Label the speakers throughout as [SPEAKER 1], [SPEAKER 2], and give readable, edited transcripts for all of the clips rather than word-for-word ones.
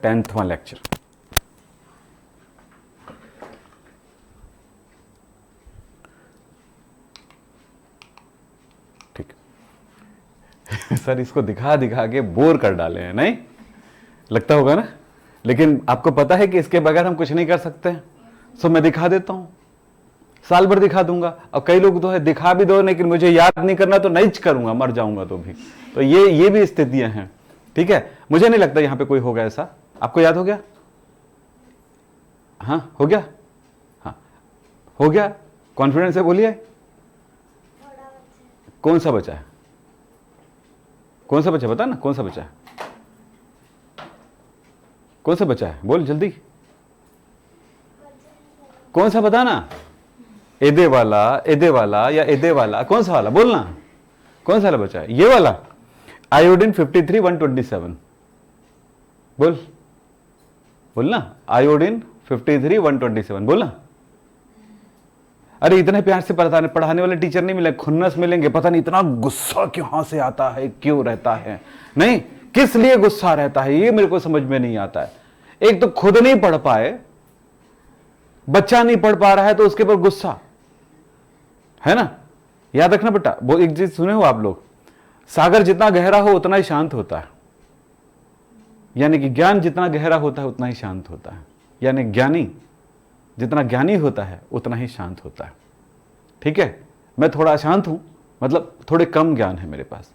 [SPEAKER 1] 10वां lecture. ठीक sir, इसको दिखा दिखा के बोर कर डाले हैं, नहीं लगता होगा ना? लेकिन आपको पता है कि इसके बगैर हम कुछ नहीं कर सकते हैं। सो मैं दिखा देता हूं, साल भर दिखा दूंगा। और कई लोग तो है दिखा भी दो लेकिन मुझे याद नहीं करना तो नहीं करूंगा, मर जाऊंगा तो भी। तो ये भी स्थितियां हैं। ठीक है, मुझे नहीं लगता यहां पे कोई होगा ऐसा। आपको याद हो गया? हाँ हो गया, हाँ हो गया। कॉन्फिडेंस से बोलिए। कौन सा बचा है? कौन सा बचा बता ना, कौन सा बचा है? कौन सा बचा है? बोल जल्दी, कौन सा बताना? एदे वाला या एदे वाला, कौन सा वाला बोलना? कौन सा वाला बचा है? ये वाला आयोडीन 53 127। बोल बोलना, आयोडीन 53 127 बोलना। अरे इतने प्यार से पढ़ाने वाले टीचर नहीं मिले, खुन्नस मिलेंगे। पता नहीं इतना गुस्सा कहां से आता है, क्यों रहता है, नहीं किस लिए गुस्सा रहता है, ये मेरे को समझ में नहीं आता है। एक तो खुद नहीं पढ़ पाए, बच्चा नहीं पढ़ पा रहा है तो उसके ऊपर गुस्सा है ना। याद रखना बेटा, वो एक चीज सुने हो आप लोग, सागर जितना गहरा हो उतना ही शांत होता है। यानी कि ज्ञान जितना गहरा होता है उतना ही शांत होता है। यानी ज्ञानी जितना ज्ञानी होता है उतना ही शांत होता है। ठीक है, मैं थोड़ा अशांत हूं, मतलब थोड़े कम ज्ञान है मेरे पास,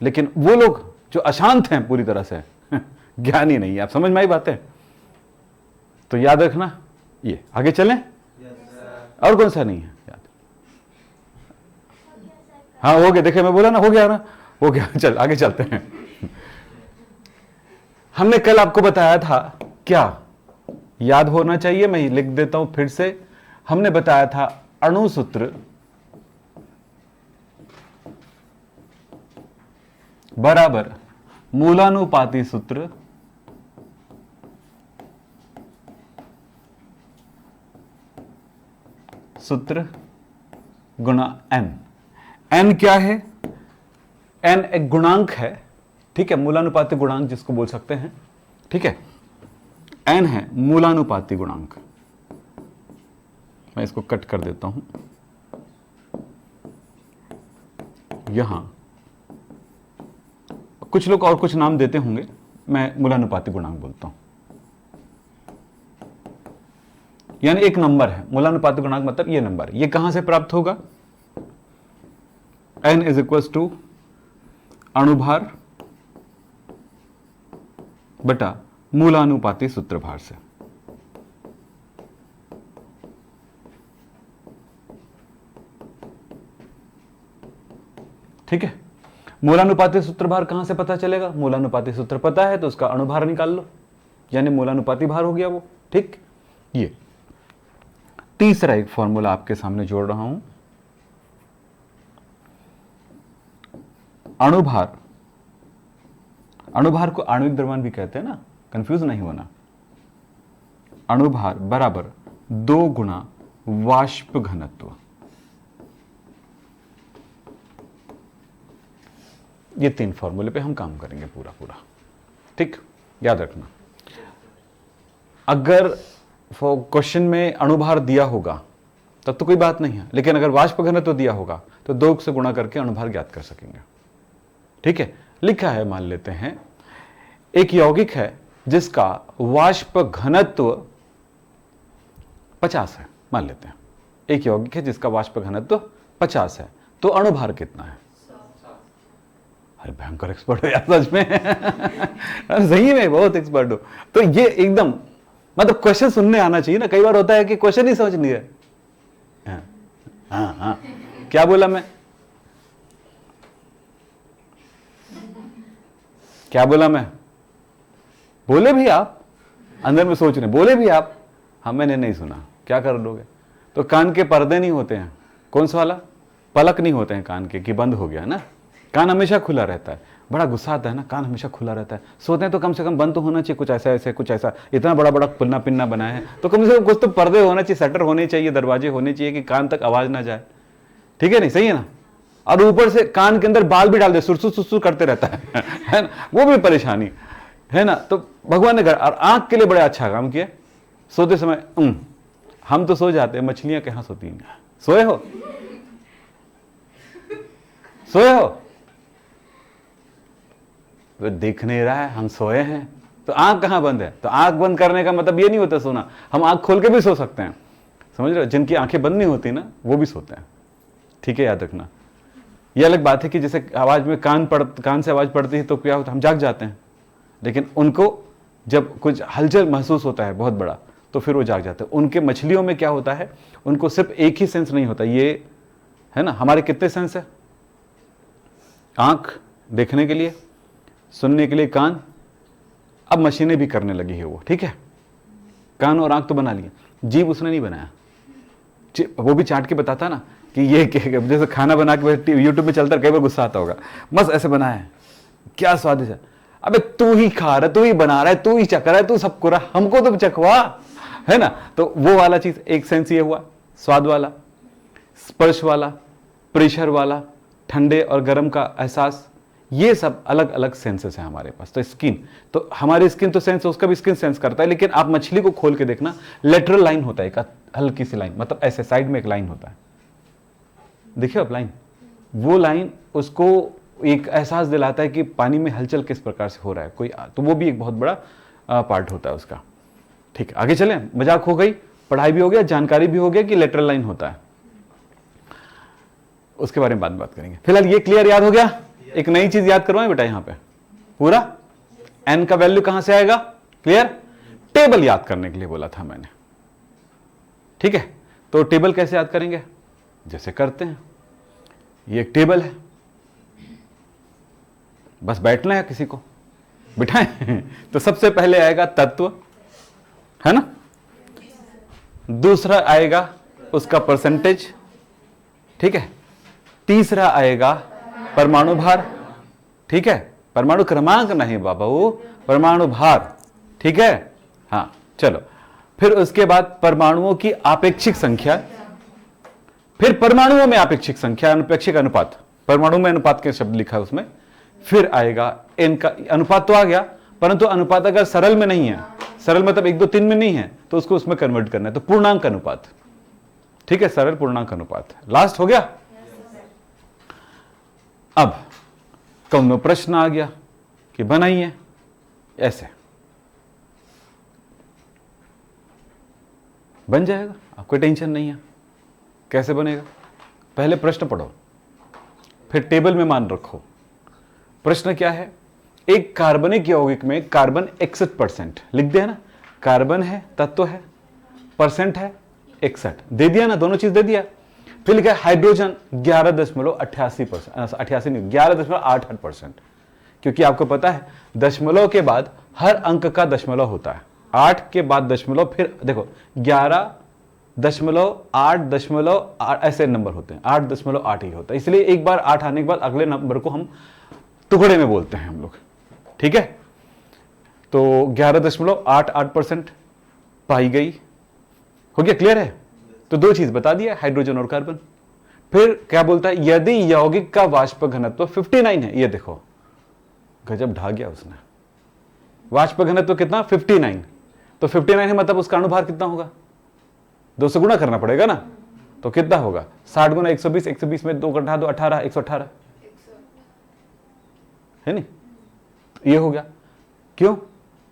[SPEAKER 1] लेकिन वो लोग जो अशांत हैं पूरी तरह से ज्ञानी नहीं है। आप समझ में आई बातें? तो याद रखना। ये आगे चलें। और कौन सा नहीं है याद? हाँ हो गया, देखे मैं बोला ना, हो गया ना, हो गया। चल आगे चलते हैं। हमने कल आपको बताया था, क्या याद होना चाहिए, मैं लिख देता हूं फिर से। हमने बताया था अणु सूत्र बराबर मूलानुपाती सूत्र गुणा n। n क्या है? n एक गुणांक है, ठीक है, मूलानुपाती गुणांक जिसको बोल सकते हैं। ठीक है, n है मूलानुपाती गुणांक। मैं इसको कट कर देता हूं यहां। कुछ लोग और कुछ नाम देते होंगे, मैं मूलानुपाती गुणांक बोलता हूं। यानी एक नंबर है मूलानुपाती गुणांक, मतलब ये नंबर। ये कहां से प्राप्त होगा? n इज इक्वल टू अणुभार बटा मूलानुपाती सूत्रभार से। ठीक है, मूलानुपाती सूत्रभार कहां से पता चलेगा? मूलानुपाती सूत्र पता है तो उसका अणुभार निकाल लो, यानी मूलानुपाती भार हो गया वो। ठीक, ये तीसरा एक फॉर्मूला आपके सामने जोड़ रहा हूं। अणुभार, अणुभार को आणविक द्रव्यमान भी कहते हैं ना, कंफ्यूज नहीं होना। अणुभार बराबर 2 गुणा वाष्प घनत्व। ये 3 फॉर्मूले पे हम काम करेंगे पूरा पूरा। ठीक, याद रखना। अगर क्वेश्चन में अणुभार दिया होगा तब तो कोई बात नहीं है, लेकिन अगर वाष्प घनत्व दिया होगा तो 2 से गुणा करके अणुभार ज्ञात कर सकेंगे। ठीक है, लिखा है, मान लेते हैं एक यौगिक है जिसका वाष्प घनत्व 50 है, मान लेते हैं एक यौगिक है जिसका वाष्प घनत्व 50 है, तो अणुभार कितना है? अरे भयंकर एक्सपर्ट हो यार सच में। अरे सही में बहुत एक्सपर्ट हो। तो ये एकदम मतलब क्वेश्चन सुनने आना चाहिए ना। कई बार होता है कि क्वेश्चन ही समझ नहीं है। हाँ, क्या बोला मैं? क्या बोला मैं? बोले भी आप, अंदर में सोच रहे, बोले भी आप। हाँ, मैंने नहीं सुना, क्या कर लोगे? तो कान के पर्दे नहीं होते हैं, कौन सा वाला? पलक नहीं होते हैं कान के कि बंद हो गया ना, कान हमेशा खुला रहता है। बड़ा गुस्सा आता है ना, कान हमेशा खुला रहता है। सोते हैं तो कम से कम बंद तो होना चाहिए, कुछ ऐसा ऐसे कुछ ऐसा। इतना बड़ा बड़ा पुन्ना पिन्ना बनाया है तो कम से कम कुछ तो पर्दे होना चाहिए, शटर होने चाहिए, दरवाजे होने चाहिए कि कान तक आवाज ना जाए। ठीक है, नहीं सही है ना? और ऊपर से कान के अंदर बाल भी डाल दे, सुरसुर सुसुर करते रहता है ना, वो भी परेशानी। है ना। तो भगवान ने और आंख के लिए बड़ा अच्छा काम किया। सोते समय हम तो सो जाते हैं, मछलियां कहां सोती हैं? सोए हो? सोए हो? वो दिख नहीं रहा है, हम सोए हैं, तो आंख कहां बंद है? तो आंख बंद करने का मतलब ये नहीं होता सोना, हम आंख खोल के भी सो सकते हैं, समझ रहे हो? जिनकी आंखें बंद नहीं होती ना, वो भी सोते हैं, ठीक है, याद रखना। ये अलग बात है कि जैसे आवाज में कान से आवाज पड़ती है तो क्या होता है, हम जाग जाते हैं, लेकिन उनको जब कुछ हलचल महसूस होता है बहुत बड़ा, तो फिर वो जाग जाते हैं। उनके मछलियों में क्या होता है, उनको सिर्फ एक ही सेंस नहीं होता, ये है ना। हमारे कितने सेंस है? आंख देखने के लिए, सुनने के लिए कान, अब मशीनें भी करने लगी है वो, ठीक है। कान और आंख तो बना लिए, जीभ उसने नहीं बनाया, वो भी चाट के बताता ना कि ये जैसे खाना बना के यूट्यूब में चलता है, कई बार गुस्सा आता होगा, बस ऐसे बनाया है, क्या स्वादिष्ट है। अबे तू ही खा रहा है, तू ही बना रहा है, तू ही चख रहा है, तू सबको रहा, हमको तो चखवा, है ना। तो वो वाला चीज, एक सेंस ये हुआ स्वाद वाला, स्पर्श वाला, प्रेशर वाला, ठंडे और गर्म का एहसास, ये सब अलग अलग सेंसेस हैं हमारे पास। तो स्किन, तो हमारी स्किन तो सेंस, उसका भी स्किन सेंस करता है, लेकिन आप मछली को खोल के देखना, लेटरल लाइन होता है, एक हल्की सी लाइन, मतलब ऐसे साइड में एक लाइन होता है, देखिए आप लाइन, वो लाइन उसको एक एहसास दिलाता है कि पानी में हलचल किस प्रकार से हो रहा है कोई, तो वो भी एक बहुत बड़ा पार्ट होता है उसका। ठीक है, आगे चलें, मजाक हो गई, पढ़ाई भी हो गया, जानकारी भी हो गया कि लेटरल लाइन होता है, उसके बारे में बात करेंगे। फिलहाल ये क्लियर याद हो गया। एक नई चीज याद करवाएं बेटा, यहां पे पूरा एन का वैल्यू कहां से आएगा, क्लियर? टेबल याद करने के लिए बोला था मैंने, ठीक है। तो टेबल कैसे याद करेंगे, जैसे करते हैं, ये एक टेबल है, बस बैठना है, किसी को बिठाएं तो सबसे पहले आएगा तत्व, है ना, दूसरा आएगा उसका परसेंटेज, ठीक है, तीसरा आएगा परमाणु भार, ठीक है, परमाणु क्रमांक नहीं बाबा, वो परमाणु भार, ठीक है। हाँ चलो, फिर उसके बाद परमाणुओं की आपेक्षिक संख्या, फिर परमाणुओं में आपेक्षिक संख्या, अनपेक्षिक अनुपात, परमाणु में अनुपात के शब्द लिखा है उसमें, फिर आएगा इनका अनुपात, तो आ गया, परंतु अनुपात अगर सरल में नहीं है, सरल मतलब 1 2 3 में नहीं है, तो उसको उसमें कन्वर्ट करना है, तो पूर्णांक अनुपात, ठीक है, सरल पूर्णांक अनुपात। लास्ट हो गया। अब कौन प्रश्न आ गया कि बनाइए ऐसे, बन जाएगा, आपको टेंशन नहीं है। कैसे बनेगा, पहले प्रश्न पढ़ो, फिर टेबल में मान रखो। प्रश्न क्या है, एक कार्बनिक यौगिक में कार्बन 61% लिख दिया ना, कार्बन है, तत्व है, परसेंट है 61, दे दिया ना, दोनों चीज दे दिया। फिर लिखा है हाइड्रोजन 11.88%, 88 नहीं, 11.88%, क्योंकि आपको पता है दशमलव के बाद हर अंक का दशमलव होता है, 8 के बाद दशमलव, फिर देखो 11.8 ऐसे नंबर होते हैं, 8.8 ही होता है, इसलिए एक बार 8 आने के बाद अगले नंबर को हम टुकड़े में बोलते हैं हम लोग, ठीक है। तो 11.88% पाई गई, हो गया, क्लियर है। तो दो चीज बता दिया, हाइड्रोजन और कार्बन। फिर क्या बोलता है, यदि यौगिक का वाष्प घनत्व 59 है, ये देखो गजब ढा गया उसने, वाष्प घनत्व कितना, 59, तो 59 है मतलब उसका अणुभार कितना होगा, 2 से गुणा करना पड़ेगा ना, तो कितना होगा, 60 गुना 120, 120 में 2 घटा दो 18, 118 है नहीं, तो ये हो गया, क्यों,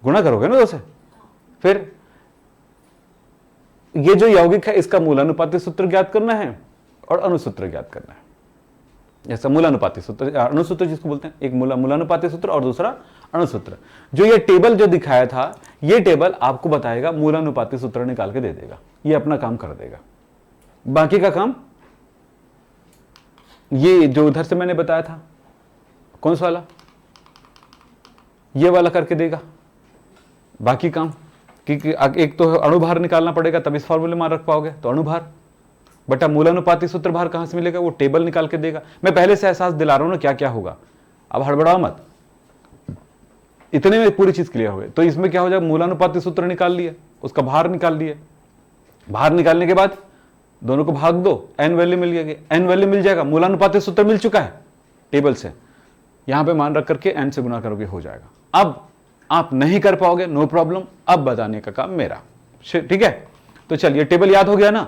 [SPEAKER 1] गुणा करोगे ना 2 से। फिर ये जो यौगिक है इसका मूलानुपाती सूत्र ज्ञात करना है और अणुसूत्र ज्ञात करना है। जैसा मूलानुपाती सूत्र, अणुसूत्र जिसको बोलते हैं, एक मूलानुपाती सूत्र और दूसरा अणुसूत्र। जो ये टेबल जो दिखाया था, ये टेबल आपको बताएगा, मूलानुपाती सूत्र निकाल के दे देगा, ये अपना काम कर देगा, बाकी का काम ये जो उधर से मैंने बताया था, कौन सा वाला, ये वाला करके देगा बाकी काम। क्योंकि एक तो अणुभार निकालना पड़ेगा, तब इस फॉर्मूले में रख पाओगे, तो अणुभार बटा मूलानुपाती सूत्र भार कहां से मिलेगा, वो टेबल निकाल के देगा। मैं पहले से एहसास दिला रहा हूं ना क्या क्या होगा, अब हड़बड़ाओ मत, इतने में पूरी चीज क्लियर हो गई। तो इसमें क्या हो जाएगा, मूलानुपाती सूत्र निकाल लिए, उसका भार निकाल लिए, भार निकालने के बाद दोनों को भाग दो, एन वैल्यू मिल जाएगी, एन वैल्यू मिल जाएगा, मूलानुपाती सूत्र मिल चुका है टेबल से, यहां पे मान रख करके एन से गुना करोगे, हो जाएगा। अब आप नहीं कर पाओगे, नो प्रॉब्लम, अब बताने का काम मेरा। ठीक है, तो चलिए टेबल याद हो गया ना?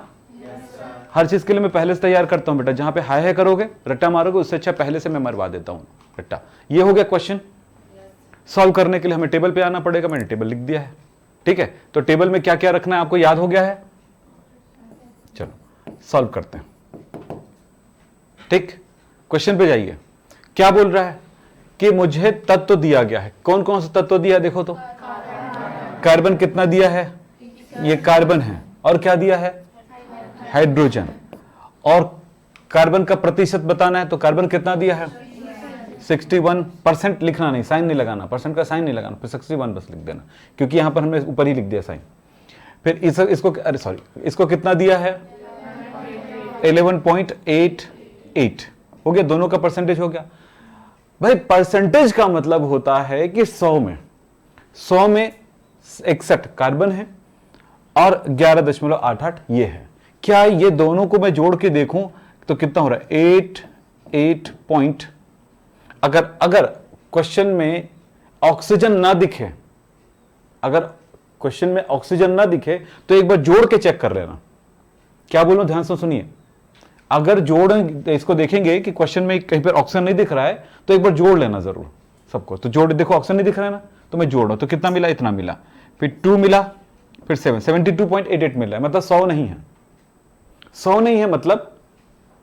[SPEAKER 1] हर चीज के लिए मैं पहले से तैयार करता हूं बेटा, जहां पे हाय करोगे रट्टा मारोगे, उससे अच्छा पहले से मैं मरवा देता हूं रट्टा। ये हो गया क्वेश्चन। सॉल्व करने के लिए हमें टेबल पे आना पड़ेगा, मैंने टेबल लिख दिया है। ठीक है, तो टेबल में क्या क्या रखना है आपको याद हो गया है? चलो सॉल्व करते हैं। ठीक, क्वेश्चन पे जाइए। क्या बोल रहा है कि मुझे तत्व दिया गया है। कौन कौन सा तत्व दिया है देखो तो? कार्बन कितना दिया है? ये कार्बन है। और क्या दिया है? हाइड्रोजन। और कार्बन का प्रतिशत बताना है, तो कार्बन कितना दिया है? 61%। लिखना नहीं, साइन नहीं लगाना, परसेंट का साइन नहीं लगाना, फिर 61 बस लिख देना, क्योंकि यहां पर हमने ऊपर ही लिख दिया साइन। फिर इसको अरे सॉरी, इसको कितना दिया है? 11.88 हो गया, दोनों का परसेंटेज हो गया। भाई परसेंटेज का मतलब होता है कि 100 में 61 कार्बन है और 11.88 ये है। क्या ये दोनों को मैं जोड़ के देखूं तो कितना हो रहा है? 8 पॉइंट। अगर क्वेश्चन में ऑक्सीजन ना दिखे, अगर क्वेश्चन में ऑक्सीजन ना दिखे तो एक बार जोड़ के चेक कर लेना। क्या बोलूं, ध्यान से सुनिए। अगर जोड़ इसको देखेंगे कि क्वेश्चन में कहीं पर ऑक्सीजन नहीं दिख रहा है, तो एक बार जोड़ लेना जरूर सबको। तो जोड़, देखो ऑक्सीजन नहीं दिख रहा है ना, तो मैं जोड़ रहा हूं, तो कितना मिला? इतना मिला। फिर 2 मिला, फिर 72.88 मिल रहा है, मतलब 100 नहीं है। 100 नहीं है मतलब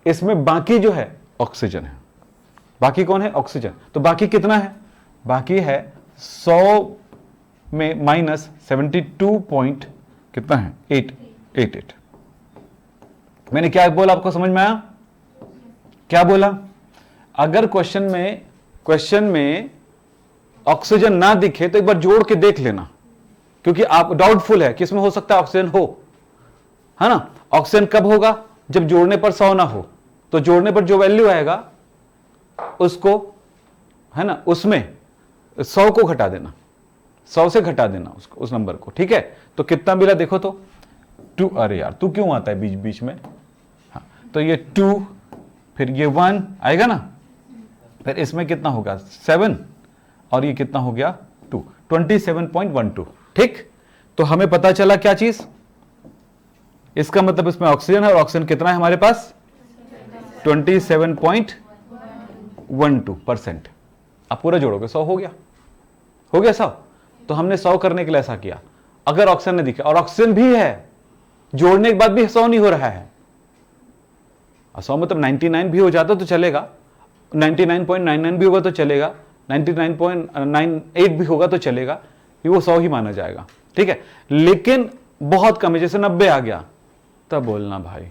[SPEAKER 1] इसमें बाकी जो है ऑक्सीजन है। बाकी कौन है? ऑक्सीजन। तो बाकी कितना है? बाकी है 100 में माइनस 72 पॉइंट कितना है? 888। मैंने क्या बोला, आपको समझ में आया? क्या बोला? अगर क्वेश्चन में ऑक्सीजन ना दिखे तो एक बार जोड़ के देख लेना, क्योंकि आप डाउटफुल है कि इसमें हो सकता है ऑक्सीजन हो, है ना? ऑक्सीजन कब होगा? जब जोड़ने पर 100 ना हो। तो जोड़ने पर जो वैल्यू आएगा उसको, है ना, उसमें 100 को घटा देना, 100 से घटा देना उसको, उस नंबर को। ठीक है, तो कितना मिला देखो तो? 2। अरे यार तू क्यों आता है बीच बीच में? हाँ, तो ये 2, फिर ये 1 आएगा ना, फिर इसमें कितना होगा? 7, और ये कितना हो गया? 2, 27.12। ठीक, तो हमें पता चला क्या चीज? इसका मतलब इसमें ऑक्सीजन है, और ऑक्सीजन कितना है हमारे पास? 27.12%। आप पूरा जोड़ोगे 100 हो गया। हो गया 100। तो हमने 100 करने के लिए ऐसा किया। अगर ऑक्सीजन नहीं दिखे और ऑक्सीजन भी है, जोड़ने के बाद भी 100 नहीं हो रहा है, 100 मतलब 99 भी हो जाता तो चलेगा, 99.99 भी होगा तो चलेगा, 99.98 भी होगा तो चलेगा, वो 100 ही माना जाएगा। ठीक है, लेकिन बहुत कम है, जैसे 90 आ गया, तब बोलना भाई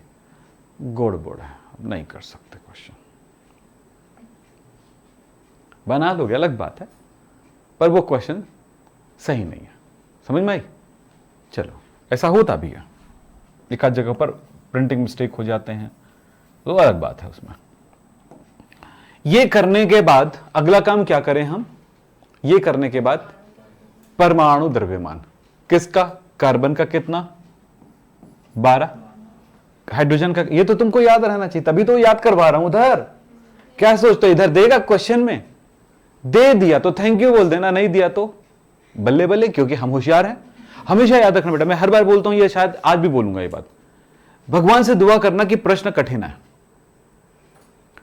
[SPEAKER 1] गड़बड़ है, नहीं कर सकते क्वेश्चन। बना दोगे अलग बात है, पर वो क्वेश्चन सही नहीं है। समझ में आई? चलो, ऐसा होता भी है, एक आध जगह पर प्रिंटिंग मिस्टेक हो जाते हैं, तो अलग बात है उसमें। ये करने के बाद अगला काम क्या करें हम? ये करने के बाद परमाणु द्रव्यमान किसका? कार्बन का कितना? 12। हाइड्रोजन का, ये तो तुमको याद रहना चाहिए, तभी तो याद करवा रहा हूं। उधर क्या सोचते हो? इधर देगा क्वेश्चन में, दे दिया तो थैंक यू बोल देना, नहीं दिया तो बल्ले बल्ले, क्योंकि हम होशियार हैं। हमेशा याद रखना बेटा, मैं हर बार बोलता हूं, ये शायद आज भी बोलूंगा ये बात। भगवान से दुआ करना कि प्रश्न कठिन है,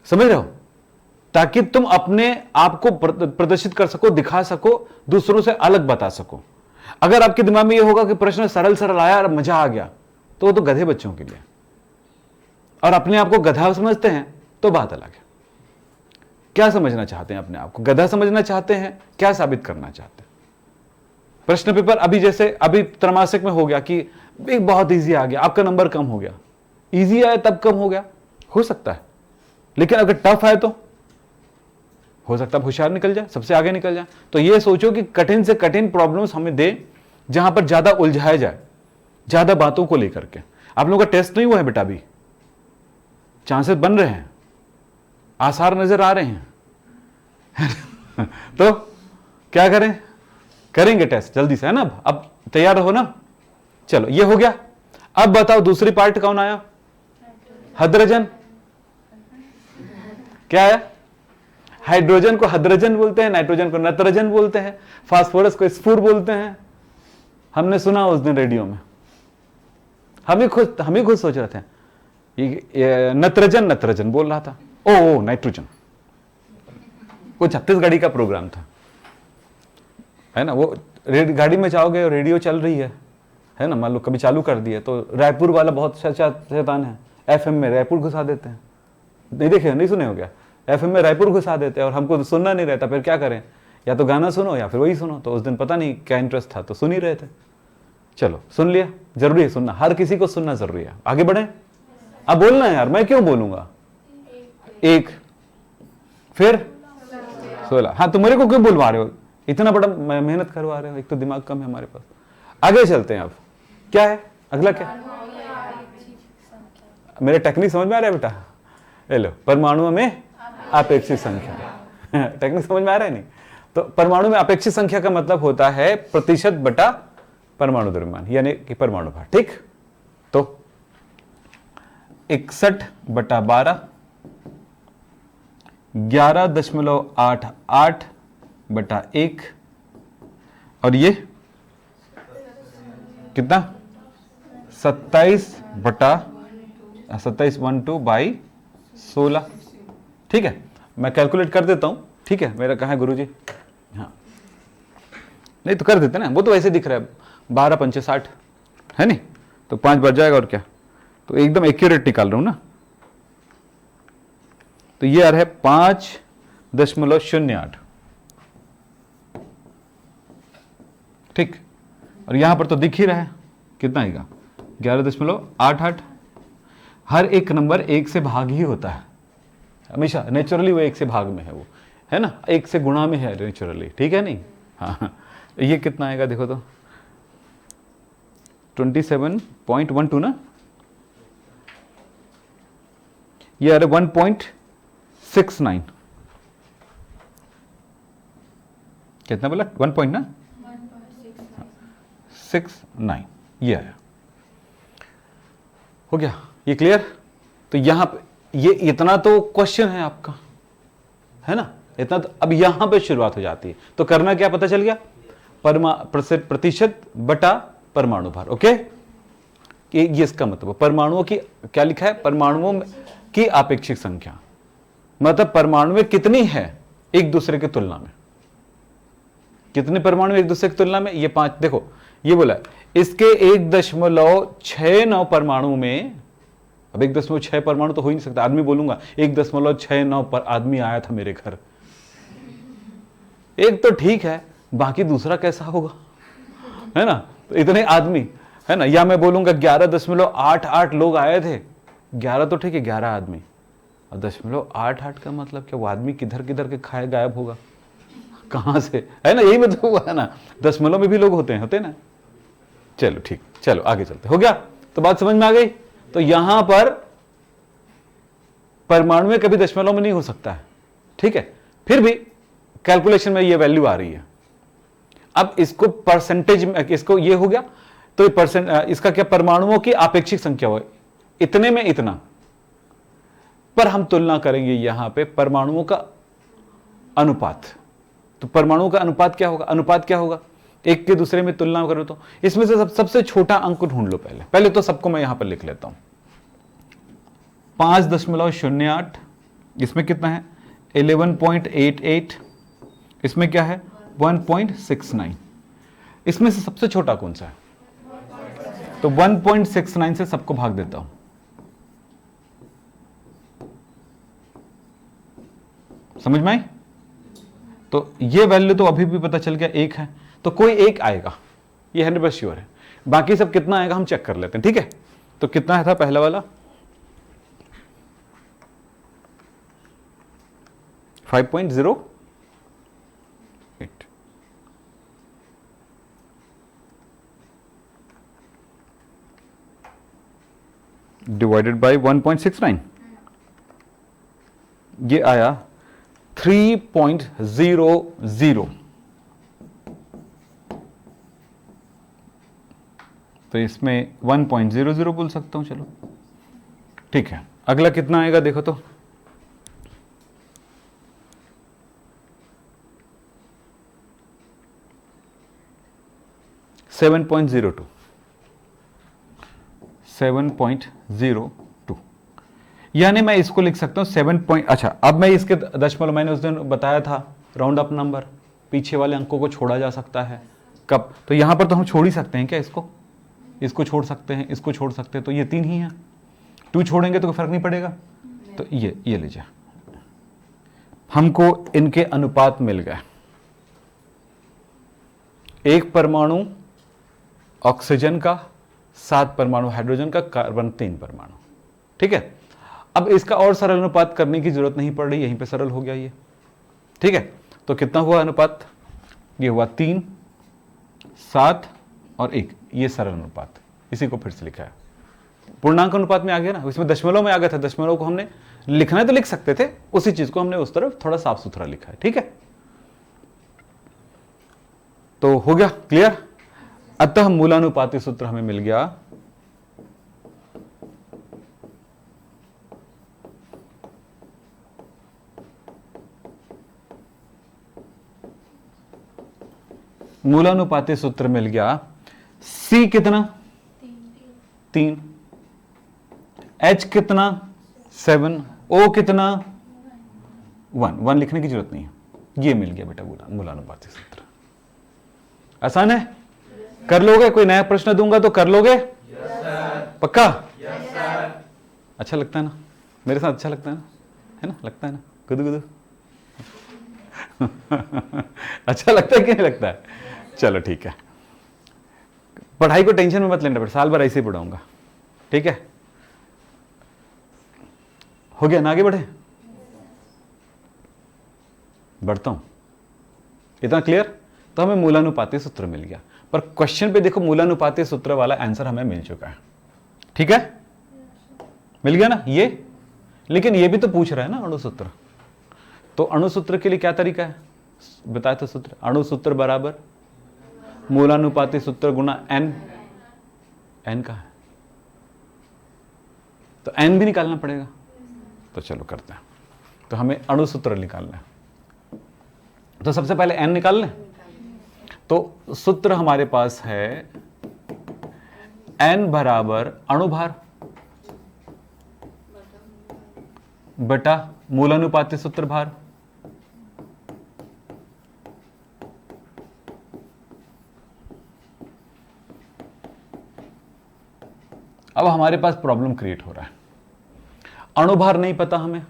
[SPEAKER 1] समझ रहे हो, ताकि तुम अपने आप को प्रदर्शित कर सको, दिखा सको, दूसरों से अलग बता सको। अगर आपके दिमाग में यह होगा कि प्रश्न सरल सरल आया और मजा आ गया, तो वो तो गधे बच्चों के लिए, और अपने आप को गधा समझते हैं तो बात अलग है। क्या समझना चाहते हैं अपने आप को? गधा समझना चाहते हैं? क्या साबित करना चाहते हैं? प्रश्न पेपर अभी जैसे अभी त्रैमासिक में हो गया कि एक बहुत इजी आ गया, आपका नंबर कम हो गया। इजी आया तब कम हो गया, हो सकता है, लेकिन अगर टफ आए तो हो सकता है होशियार निकल जाए, सबसे आगे निकल जाए। तो ये सोचो कि कठिन से कठिन प्रॉब्लम्स हमें दे, जहां पर ज्यादा उलझाया जाए, ज्यादा बातों को लेकर के। आप लोगों का टेस्ट नहीं हुआ है बेटा, अभी चांसेस बन रहे हैं, आसार नजर आ रहे हैं तो क्या करें? करेंगे टेस्ट जल्दी से, है ना? अब तैयार हो ना? चलो, ये हो गया। अब बताओ दूसरी पार्ट कौन आया? हाइड्रोजन। क्या आया? हाइड्रोजन को हाइड्रोजन बोलते हैं, नाइट्रोजन को नत्रजन बोलते हैं, फास्फोरस को स्फुर बोलते हैं। हमने सुना उस दिन रेडियो में, हम ही खुद सोच रहे थे ये नत्रजन नत्रजन बोल रहा था, ओ नाइट्रोजन। वो छत्तीसगढ़ी का प्रोग्राम था, है ना। वो गाड़ी में जाओगे और रेडियो चल रही है ना, मान लो कभी चालू कर दिए तो रायपुर वाला बहुत शैतान है, एफएम में रायपुर घुसा देते हैं। नहीं देखे, नहीं सुने हो क्या? एफएम में रायपुर घुसा देते हैं और हमको तो सुनना नहीं रहता, फिर क्या करें, या तो गाना सुनो या फिर वही सुनो। तो उस दिन पता नहीं क्या इंटरेस्ट था, तो सुन ही रहे थे। चलो सुन लिया, जरूरी है सुनना, हर किसी को सुनना जरूरी है। आगे बढ़े, अब बोलना है यार, मैं क्यों बोलूंगा। एक, फिर 16। हाँ, तो मेरे को क्यों बुलवा रहे हो, इतना बड़ा मेहनत करवा रहे हो, एक तो दिमाग कम है हमारे पास। आगे चलते हैं। अब क्या है अगला, क्या मेरे टेक्निक समझ में आ रहा है बेटा? ले लो, परमाणुओं में अपेक्षित संख्या। टेक्निक समझ में आ रहा है? नहीं तो परमाणु में अपेक्षित संख्या का मतलब होता है प्रतिशत बटा परमाणु द्रव्यमान, यानी कि परमाणु भार। ठीक, तो 61/12 11.88/1 और ये कितना 27/16। ठीक है, मैं कैलकुलेट कर देता हूं। ठीक है, मेरा कहाँ है गुरुजी? हाँ, नहीं तो कर देते ना, वो तो वैसे दिख रहा है 12 पंचे 60 है नहीं, तो 5 बच जाएगा और क्या। तो एकदम एक्यूरेट निकाल रहा हूं ना, तो ये आ रहा है 5.08। ठीक, और यहां पर तो दिख ही रहा है कितना आएगा 11.88। हर एक नंबर एक से भाग ही होता है हमेशा, नेचुरली वो एक से भाग में है, वो है ना, एक से गुणा में है नेचुरली। ठीक है नहीं? हाँ, ये कितना आएगा देखो तो 27.12 ना, ये आ रहा 1.69। कितना बोला? 1.69 ये आया। हो गया ये क्लियर? तो यहां पे ये इतना तो क्वेश्चन है आपका, है ना, इतना तो अब यहां पे शुरुआत हो जाती है। तो करना क्या पता चल गया, प्रतिशत बटा परमाणु भार। ओके, ये इसका मतलब परमाणुओं की क्या लिखा है, परमाणुओं की आपेक्षिक संख्या, मतलब परमाणु में कितनी है एक दूसरे की तुलना में, कितने परमाणु एक दूसरे की तुलना में। ये 5 देखो, ये बोला इसके 1.69 परमाणु में, अब 1.6 परमाणु तो हो ही नहीं सकता, आदमी बोलूंगा 1.69 पर आदमी आया था मेरे घर, एक तो ठीक है, बाकी दूसरा कैसा होगा, है ना। तो इतने आदमी, है ना, या मैं बोलूंगा 11.88 लोग आए थे, 11 तो ठीक है, 11 आदमी, और 0.88 का मतलब क्या, वो आदमी किधर किधर के खाए गायब होगा, कहां से, है ना, यही मतलब हुआ है ना, दशमलव में भी लोग होते हैं ना। चलो ठीक, चलो आगे चलते, हो गया, तो बात समझ में आ गई। तो यहां पर परमाणु में कभी दशमलव में नहीं हो सकता है, ठीक है, फिर भी कैलकुलेशन में ये वैल्यू आ रही है। अब इसको परसेंटेज में, इसको ये हो गया, तो इसका क्या, परमाणुओं की आपेक्षिक संख्या हो, इतने में इतना, पर हम तुलना करेंगे यहां पे परमाणुओं का अनुपात। तो परमाणुओं का अनुपात क्या होगा, अनुपात क्या होगा, एक के दूसरे में तुलना करो तो इसमें से सबसे छोटा अंक ढूंढ लो पहले तो सबको मैं यहां पर लिख लेता हूं। 5.08, इसमें कितना है 11.88, इसमें क्या है 1.69, इसमें से सबसे छोटा कौन सा है, तो 1.69 से सबको भाग देता हूं। समझ में आई? तो ये वैल्यू तो अभी भी पता चल गया, एक है, तो कोई एक आएगा, ये 100% श्योर है। बाकी सब कितना आएगा हम चेक कर लेते हैं, ठीक है। तो कितना था पहला वाला 5.08 डिवाइडेड बाय 1.69, ये आया 3.00। तो इसमें 1.00 बोल सकता हूं, चलो ठीक है। अगला कितना आएगा देखो तो 7.02, 7.02, यानी मैं इसको लिख सकता हूं 7 अच्छा, अब मैं इसके दशमलव मैंने उस दिन बताया था राउंड अप नंबर, पीछे वाले अंकों को छोड़ा जा सकता है कब, तो यहां पर तो हम छोड़ ही सकते हैं क्या, इसको छोड़ सकते हैं, इसको छोड़ सकते हैं, तो ये 3 ही है, 2 छोड़ेंगे तो कोई फर्क नहीं पड़ेगा, तो ये लीजिए, हमको इनके अनुपात मिल गए, एक परमाणु ऑक्सीजन का, 7 परमाणु हाइड्रोजन का, कार्बन 3 परमाणु, ठीक है। अब इसका और सरल अनुपात करने की जरूरत नहीं पड़ रही, यहीं पे सरल हो गया ये, ठीक है। तो कितना हुआ अनुपात, ये हुआ 3, 7 और 1, ये सरल अनुपात, इसी को फिर से लिखा है, पूर्णांक अनुपात में आ गया ना, इसमें दशमलव में आ गया था, दशमलव को हमने लिखना है तो लिख सकते थे, उसी चीज को हमने उस तरफ थोड़ा साफ सुथरा लिखा है, ठीक है। तो हो गया क्लियर, अतः मूलानुपाती सूत्र हमें मिल गया, मूलानुपाती सूत्र मिल गया, C कितना 3, H कितना 7, O कितना 1 लिखने की जरूरत नहीं है, ये मिल गया बेटा मूलानुपाती सूत्र। आसान है, कर लोगे, कोई नया प्रश्न दूंगा तो कर लोगे? पक्का? अच्छा लगता है ना, मेरे साथ अच्छा लगता है ना, लगता है ना, गुदु गुदु अच्छा लगता है कि नहीं लगता है? चलो ठीक है, पढ़ाई को टेंशन में मत लेना, साल भर ऐसे ही पढ़ाऊंगा, ठीक है। हो गया ना, आगे बढ़े, बढ़ता हूं, इतना क्लियर। तो हमें मूलानुपाती सूत्र मिल गया, पर क्वेश्चन पे देखो मूलानुपाती सूत्र वाला आंसर हमें मिल चुका है, ठीक है, मिल गया ना ये, लेकिन ये भी तो पूछ रहा है ना अणुसूत्र, तो अणुसूत्र के लिए क्या तरीका है बताया था सूत्र, अणुसूत्र बराबर मूलानुपाती सूत्र गुना n, n का है तो n भी निकालना पड़ेगा, तो चलो करते हैं। तो हमें अणुसूत्र निकालना है, तो सबसे पहले n निकाल लें। तो सूत्र हमारे पास है n बराबर अणुभार बटा मूलानुपाती सूत्र भार, अब हमारे पास प्रॉब्लम क्रिएट हो रहा है, अणुभार नहीं पता हमें,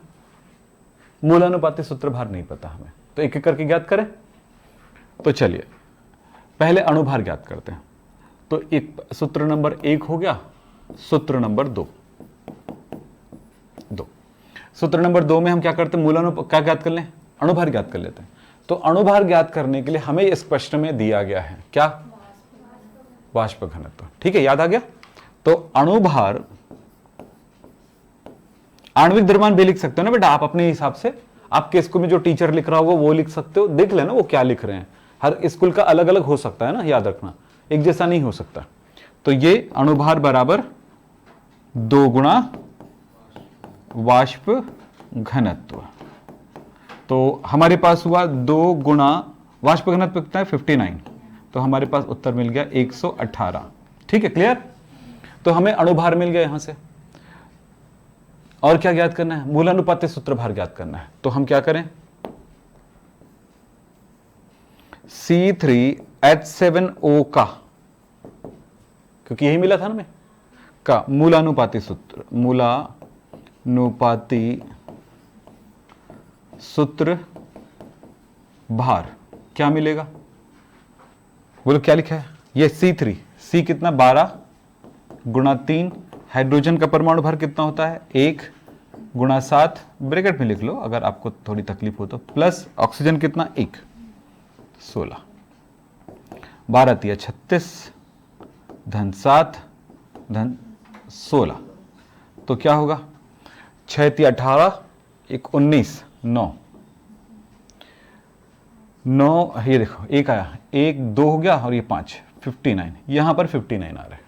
[SPEAKER 1] मूलानुपाती सूत्र भार नहीं पता हमें, तो एक एक करके ज्ञात करें। तो चलिए पहले अणुभार ज्ञात करते हैं, तो एक सूत्र नंबर 1 हो गया, सूत्र नंबर 2, सूत्र नंबर 2 में हम क्या करते हैं, क्या ज्ञात कर लें, अणुभार ज्ञात कर लेते हैं। तो अणुभार ज्ञात करने के लिए हमें इस प्रश्न में दिया गया है क्या, वाष्प घनत्व, ठीक है, याद आ गया। तो अणुभार, आणविक द्रव्यमान भी लिख सकते हो ना बेटा आप अपने हिसाब से, आपके स्कूल में जो टीचर लिख रहा होगा वो लिख सकते हो, देख लेना वो क्या लिख रहे हैं, हर स्कूल का अलग अलग हो सकता है ना, याद रखना एक जैसा नहीं हो सकता। तो ये अणुभार बराबर 2 गुणा वाष्प घनत्व, तो हमारे पास हुआ 2 गुणा वाष्प घनत्व कितना है 59, तो हमारे पास उत्तर मिल गया 118, ठीक है, क्लियर। तो हमें अणुभार मिल गया यहां से, और क्या ज्ञात करना है, मूलानुपाती सूत्र भार ज्ञात करना है। तो हम क्या करें, C3H7O का, क्योंकि यही मिला था ना हमें, का मूलानुपाती सूत्र, मूलानुपाती सूत्र भार क्या मिलेगा, बोलो क्या लिखा है, ये C3, C कितना 12 गुणा 3, हाइड्रोजन का परमाणु भार कितना होता है 1 गुणा 7, ब्रैकेट में लिख लो अगर आपको थोड़ी तकलीफ हो तो, प्लस ऑक्सीजन कितना 1, 16, 12 तिया 36 धन 7 धन 16, तो क्या होगा 6 तिया 18 1 19 9, ये देखो 1 आया, 1 2 हो गया और ये 5, 59, यहां पर 59 आ रहा है।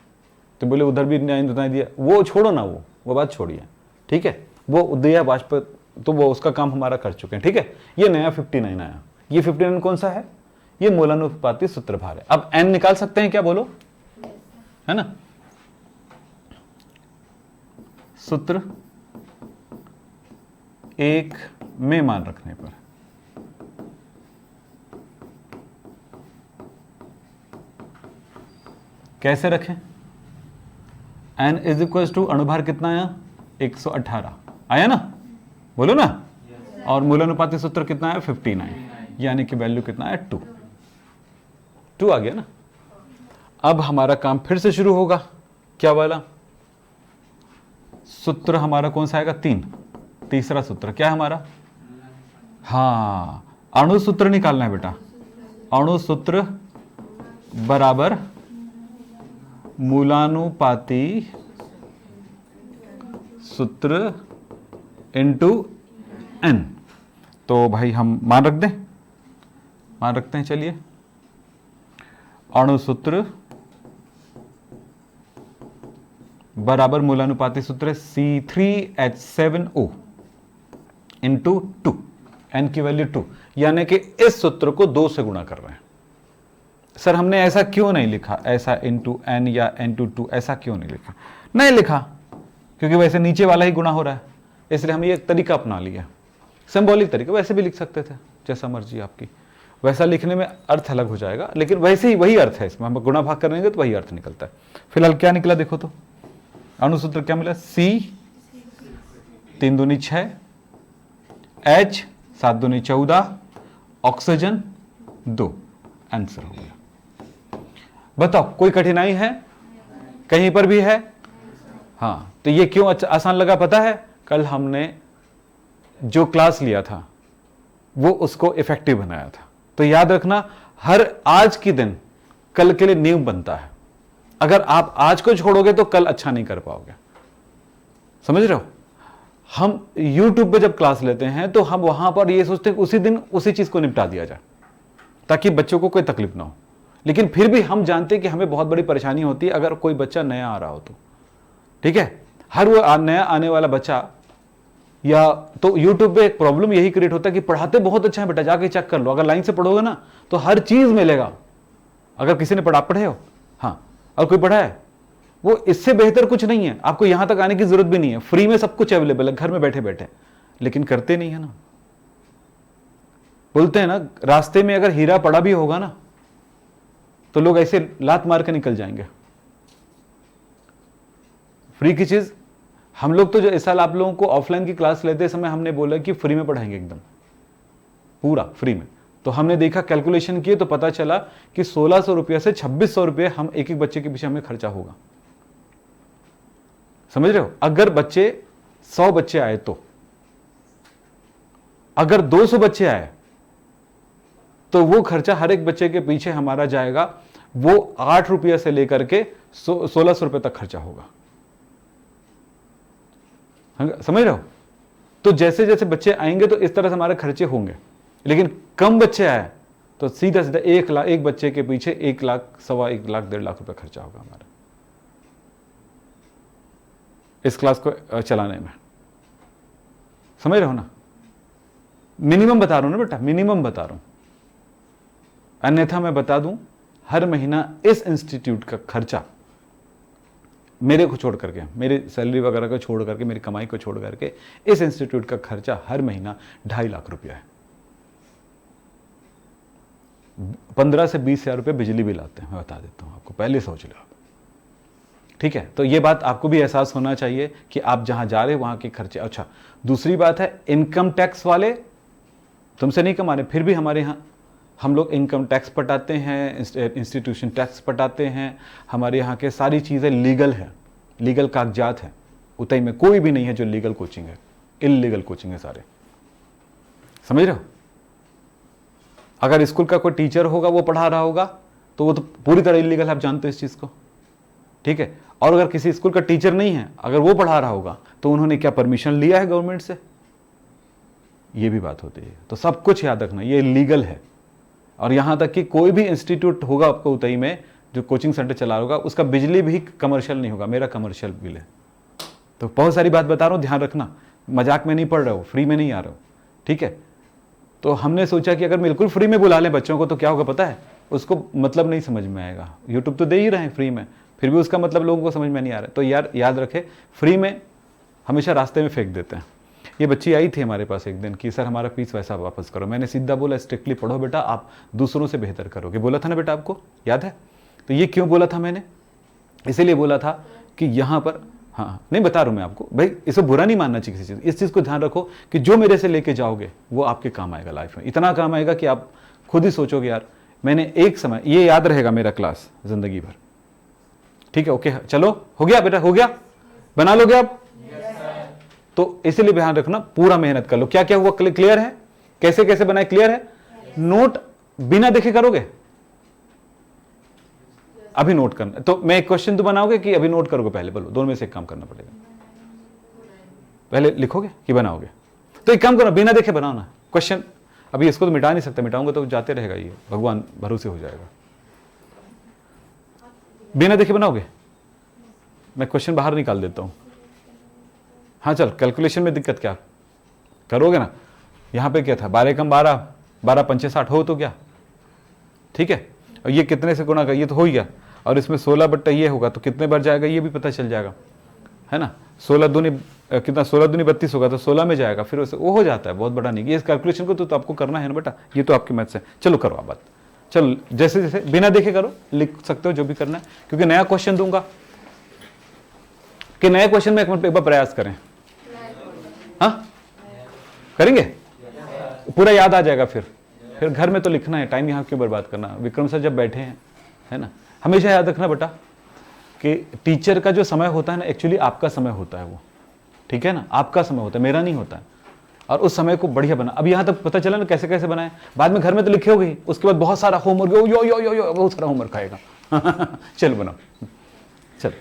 [SPEAKER 1] तो बोले उधर भी नहीं दिया, वो छोड़ो ना, वो बात छोड़िए, ठीक है, वो दिया वाष्प, तो वो उसका काम हमारा कर चुके हैं, ठीक है। ये नया 59 आया, ये 59 कौन सा है, ये मूलानुपाती सूत्रभार है। अब n निकाल सकते हैं क्या, बोलो, है ना। सूत्र 1 में मान रखने पर कैसे रखें, n इज इक्वल टू अणुभार कितना आया 118 आया ना, बोलो ना। और मूलानुपाती सूत्र कितना है 59, यानी कि वैल्यू कितना है 2 आ गया ना। अब हमारा काम फिर से शुरू होगा, क्या वाला सूत्र हमारा कौन सा आएगा, तीसरा सूत्र क्या है हमारा, हाँ अणु सूत्र निकालना है बेटा। अणु सूत्र बराबर मूलानुपाती सूत्र इनटू n। तो भाई हम मान रखते हैं, चलिए। अणु सूत्र बराबर मूलानुपाती सूत्र C3H7O इंटू 2, n की वैल्यू 2, यानी कि इस सूत्र को 2 से गुणा कर रहे हैं। सर हमने ऐसा क्यों नहीं लिखा, ऐसा इंटू n या n टू 2 ऐसा क्यों नहीं लिखा, नहीं लिखा क्योंकि वैसे नीचे वाला ही गुणा हो रहा है, इसलिए हम ये एक तरीका अपना लिया, सिंबॉलिक तरीका। वैसे भी लिख सकते थे, जैसा मर्जी आपकी, वैसा लिखने में अर्थ अलग हो जाएगा, लेकिन वैसे ही वही अर्थ है इसमें, हम गुणा भाग करेंगे तो वही अर्थ निकलता है। फिलहाल क्या निकला देखो तो, अणुसूत्र क्या मिला, C 3 दूनी 6, H 7 दूनी 14, ऑक्सीजन 2, आंसर हो गया। बताओ कोई कठिनाई है कहीं पर भी है, हाँ। तो ये क्यों आसान लगा पता है, कल हमने जो क्लास लिया था वो उसको इफेक्टिव बनाया था। तो याद रखना, हर आज की दिन कल के लिए नींव बनता है। अगर आप आज को छोड़ोगे तो कल अच्छा नहीं कर पाओगे, समझ रहे हो। हम YouTube पे जब क्लास लेते हैं तो हम वहां पर ये सोचते हैं उसी दिन उसी चीज को निपटा दिया जाए ताकि बच्चों को कोई तकलीफ ना हो, लेकिन फिर भी हम जानते हैं कि हमें बहुत बड़ी परेशानी होती है अगर कोई बच्चा नया आ रहा हो तो, ठीक है। हर वो नया आने वाला बच्चा या तो YouTube पे एक प्रॉब्लम यही क्रिएट होता है कि पढ़ाते बहुत अच्छा है बेटा, जाके चेक कर लो, अगर लाइन से पढ़ोगे ना तो हर चीज मिलेगा। अगर किसी ने पढ़े हो, हाँ, और कोई पढ़ा है, वो इससे बेहतर कुछ नहीं है। आपको यहां तक आने की जरूरत भी नहीं है, फ्री में सब कुछ अवेलेबल है घर में बैठे बैठे, लेकिन करते नहीं है ना। बोलते हैं ना, रास्ते में अगर हीरा पड़ा भी होगा ना तो लोग ऐसे लात मार के निकल जाएंगे। फ्री की चीज हम लोग तो जो इस साल आप लोगों को ऑफलाइन की क्लास लेते समय हमने बोला कि फ्री में पढ़ाएंगे, एकदम पूरा फ्री में। तो हमने देखा, कैलकुलेशन किए तो पता चला कि 1600 रुपये से 2600 रुपये हम एक एक बच्चे के पीछे हमें खर्चा होगा, समझ रहे हो। अगर 100 बच्चे आए तो, अगर 200 बच्चे आए तो वो खर्चा हर एक बच्चे के पीछे हमारा जाएगा, वो 8 रुपये से लेकर के 1600 रुपये तक खर्चा होगा, समझ रहे हो। तो जैसे जैसे बच्चे आएंगे तो इस तरह से हमारे खर्चे होंगे, लेकिन कम बच्चे आए तो सीधा सीधा 1 लाख, एक बच्चे के पीछे 1 लाख, 1.25 लाख, 1.5 लाख रुपए खर्चा होगा हमारा इस क्लास को चलाने में, समझ रहे हो ना। मिनिमम बता रहा हूं ना बेटा, मिनिमम बता रहा हूं, अन्यथा मैं बता दूं हर महीना इस इंस्टीट्यूट का खर्चा मेरे को छोड़ करके, मेरी सैलरी वगैरह को छोड़ करके, मेरी कमाई को छोड़ करके इस इंस्टीट्यूट का खर्चा हर महीना 2.5 लाख रुपया है। 15 से 20 हजार रुपये बिजली बिल आते हैं, मैं बता देता हूं आपको, पहले सोच लो आप, ठीक है। तो ये बात आपको भी एहसास होना चाहिए कि आप जहां जा रहे हैं वहां के खर्चे। अच्छा, दूसरी बात है, इनकम टैक्स वाले तुमसे नहीं कमा रहे, फिर भी हमारे यहाँ हम लोग इनकम टैक्स पटाते हैं, इंस्टीट्यूशन टैक्स पटाते हैं, हमारे यहाँ के सारी चीज़ें लीगल है, लीगल कागजात हैं। उतई में कोई भी नहीं है जो लीगल कोचिंग है, इलीगल कोचिंग है सारे, समझ रहे हो। अगर स्कूल का कोई टीचर होगा वो पढ़ा रहा होगा तो वो तो पूरी तरह इलीगल है, आप जानते हो इस चीज़ को, ठीक है। और अगर किसी स्कूल का टीचर नहीं है, अगर वो पढ़ा रहा होगा तो उन्होंने क्या परमिशन लिया है गवर्नमेंट से, ये भी बात होती है। तो सब कुछ याद रखना, ये लीगल है। और यहां तक कि कोई भी इंस्टीट्यूट होगा आपको उतई में जो कोचिंग सेंटर चला होगा, उसका बिजली भी कमर्शियल नहीं होगा, मेरा कमर्शियल बिल है। तो बहुत सारी बात बता रहा हूं, ध्यान रखना, मजाक में नहीं पढ़ रहे हो, फ्री में नहीं आ रहे हो, ठीक है। तो हमने सोचा कि अगर बिल्कुल फ्री में बुला लें बच्चों को तो क्या होगा पता है, उसको मतलब नहीं समझ में आएगा। यूट्यूब तो दे ही रहे हैं फ्री में, फिर भी उसका मतलब लोगों को समझ में नहीं आ रहा है। तो यार याद रखे, फ्री में हमेशा रास्ते में फेंक देते हैं। ये बच्ची आई थी हमारे पास एक दिन कि सर हमारा फीस वैसा वापस करो। मैंने सीधा बोला स्ट्रिक्टली पढ़ो बेटा, आप दूसरों से बेहतर करोगे। बोला था ना बेटा, आपको याद है? तो ये क्यों बोला था मैंने? इसीलिए बोला था कि यहाँ पर, हाँ नहीं बता रहा हूँ मैं आपको भाई, इसे बुरा नहीं मानना चाहिए किसी चीज़। इस चीज़ को ध्यान रखो कि जो मेरे से लेके जाओगे वो आपके काम आएगा लाइफ में। इतना काम आएगा कि आप खुद ही सोचोगे यार मैंने एक समय, ये याद रहेगा मेरा क्लास जिंदगी भर। ठीक है, ओके, चलो हो गया बेटा, हो गया, बना लोगे आप? तो इसीलिए ध्यान रखना, पूरा मेहनत कर लो। क्या क्या हुआ क्लियर है? कैसे कैसे बनाए क्लियर है? नोट बिना देखे करोगे? अभी नोट करना। तो मैं एक क्वेश्चन तो बनाओगे कि अभी नोट करोगे? पहले बोलो, दोनों में से एक काम करना पड़ेगा। पहले लिखोगे कि बनाओगे? तो एक काम करो, बिना देखे बनाओ ना क्वेश्चन। अभी इसको तो मिटा नहीं सकता, मिटाऊंगा तो जाते रहेगा ये, भगवान भरोसे हो जाएगा। बिना देखे बनाओगे? मैं क्वेश्चन बाहर निकाल देता हूं। हाँ चल, कैलकुलेशन में दिक्कत क्या? करोगे ना? यहां पे क्या था, 12 कम 12, 12 पंचे 60 हो तो क्या? ठीक है, और ये कितने से गुणा का, ये तो हो ही गया। और इसमें 16 बट्टा ये होगा तो कितने बार जाएगा ये भी पता चल जाएगा, है ना? 16 दूनी कितना, 16 दूनी 32 होगा तो 16 में जाएगा, फिर वो हो जाता है, बहुत बड़ा नहीं। ये इस कैलकुलेशन को तो आपको करना है ना बेटा, ये तो आपकी मैथ्स है। चलो करो आप बात, चलो जैसे जैसे बिना देखे करो, लिख सकते हो जो भी करना है, क्योंकि नया क्वेश्चन दूंगा। कि नए क्वेश्चन में एक बार प्रयास करें, हाँ करेंगे, पूरा याद आ जाएगा। फिर घर में तो लिखना है, टाइम यहाँ क्यों बर्बाद करना। विक्रम सर जब बैठे हैं, है ना, हमेशा याद रखना बेटा कि टीचर का जो समय होता है ना, एक्चुअली आपका समय होता है वो, ठीक है ना, आपका समय होता है, मेरा नहीं होता है। और उस समय को बढ़िया बना। अब यहाँ तक पता चला ना कैसे कैसे बनाए, बाद में घर में तो लिखे होगे, उसके बाद बहुत सारा होमवर्क, यो यो यो यो बहुत सारा होमवर्क आएगा। चलो बनाओ, चल।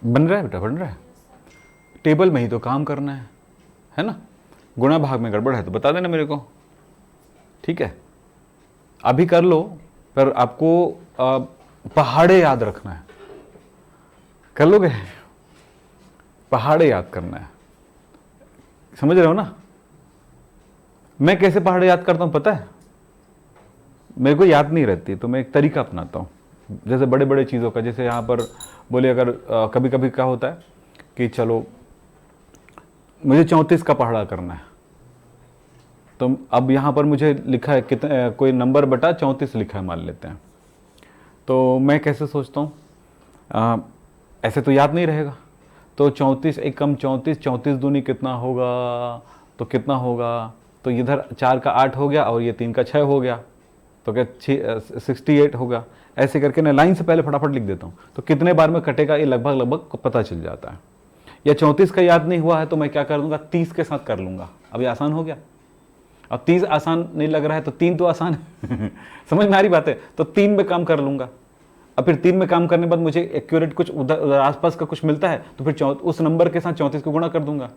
[SPEAKER 1] बन रहा है बेटा, बन रहा है। टेबल में ही तो काम करना है ना। गुणा भाग में गड़बड़ है तो बता देना मेरे को, ठीक है। अभी कर लो, पर आपको पहाड़े याद रखना है। कर लोगे? पहाड़े याद करना है, समझ रहे हो ना। मैं कैसे पहाड़े याद करता हूं पता है? मेरे को याद नहीं रहती तो मैं एक तरीका अपनाता हूं, जैसे बड़े बड़े चीज़ों का। जैसे यहाँ पर बोले अगर कभी कभी क्या होता है कि चलो मुझे 34 का पहाड़ा करना है, तो अब यहाँ पर मुझे लिखा है कितने, कोई नंबर बटा 34 लिखा है मान लेते हैं। तो मैं कैसे सोचता हूँ, ऐसे तो याद नहीं रहेगा। तो 34 एक कम 34, 34 दूनी कितना होगा, तो कितना होगा, तो इधर 4 का 8 हो गया और ये 3 का 6 हो गया, तो क्या 68 होगा। ऐसे करके मैं लाइन से पहले फटाफट लिख देता हूँ, तो कितने बार में कटेगा ये लगभग लगभग पता चल जाता है। या 34 का याद नहीं हुआ है तो मैं क्या कर दूंगा, 30 के साथ कर लूँगा। अब ये आसान हो गया। अब 30 आसान नहीं लग रहा है तो 3 तो आसान है समझ में आ रही बात है, तो 3 में काम कर लूँगा। अब फिर 3 में काम करने के बाद मुझे एक्यूरेट कुछ उधर आसपास का कुछ मिलता है तो फिर उस नंबर के साथ 34 को गुणा कर दूंगा,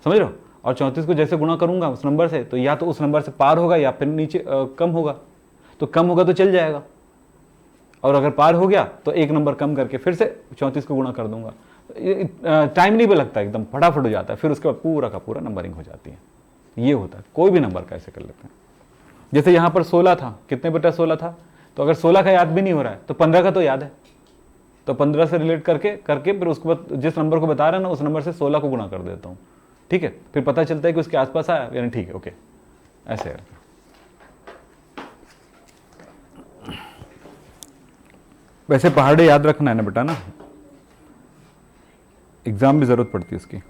[SPEAKER 1] समझ रहे हो। और 34 को जैसे गुणा करूंगा उस नंबर से, तो या तो उस नंबर से पार होगा या फिर नीचे कम होगा। तो कम होगा तो चल जाएगा, और अगर पार हो गया तो एक नंबर कम करके फिर से 34 को गुणा कर दूंगा। टाइम नहीं भी लगता, एकदम फटाफट हो जाता है। फिर उसके बाद पूरा का पूरा नंबरिंग हो जाती है। ये होता है, कोई भी नंबर का ऐसे कर लेते हैं। जैसे यहाँ पर 16 था, कितने बटा 16 था, तो अगर 16 का याद भी नहीं हो रहा है तो 15 का तो याद है, तो 15 से रिलेट करके फिर उसके बाद जिस नंबर को बता रहा है ना उस नंबर से 16 को गुणा कर देता हूँ, ठीक है। फिर पता चलता है कि उसके आसपास आया, यानी ठीक है, ओके, ऐसे है। वैसे पहाड़े याद रखना है ना बेटा ना, एग्जाम भी जरूरत पड़ती है इसकी।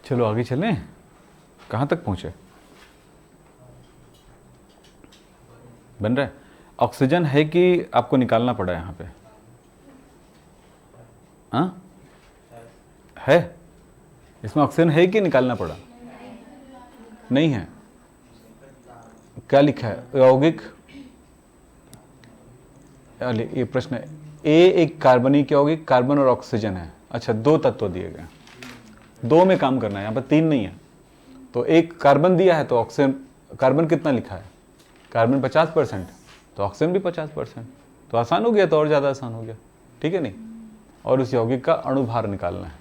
[SPEAKER 1] चलो आगे चलें, कहाँ तक पहुँचे? बन रहा है। ऑक्सीजन है कि आपको निकालना पड़ा यहाँ पे? हाँ है, इसमें ऑक्सीजन है कि निकालना पड़ा? नहीं है। क्या लिखा है? यौगिक, ये प्रश्न है। ए एक कार्बनिक यौगिक, कार्बन और ऑक्सीजन है। अच्छा, 2 तत्व दिए गए, 2 में काम करना है, यहाँ पर 3 नहीं है। तो एक कार्बन दिया है तो ऑक्सीजन, कार्बन कितना लिखा है? कार्बन 50%, तो ऑक्सीजन भी 50%। तो आसान हो गया, तो और ज़्यादा आसान हो गया, ठीक है नहीं। और उस यौगिक का अणुभार निकालना है।